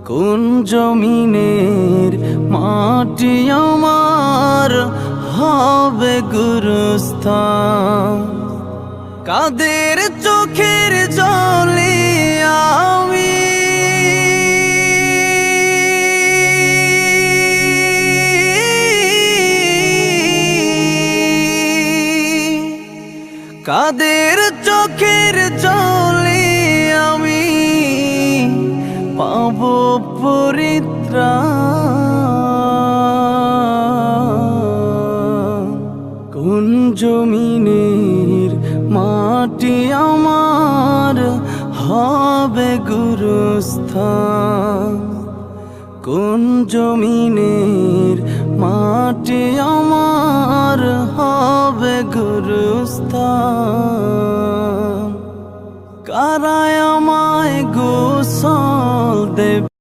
কোন জমিনের মাটি আমার হবে গুরুস্থান? কাদের চোখের জলে আমি কাদের চোখের জলে আমি পাব পরিত্রাণ? কোন জমিনের মাটি আমার হবে গুরুস্থান? কোন জমিনের মাটি আমার হবে গুরুস্থান? কারা আমায় গোসল দেবে?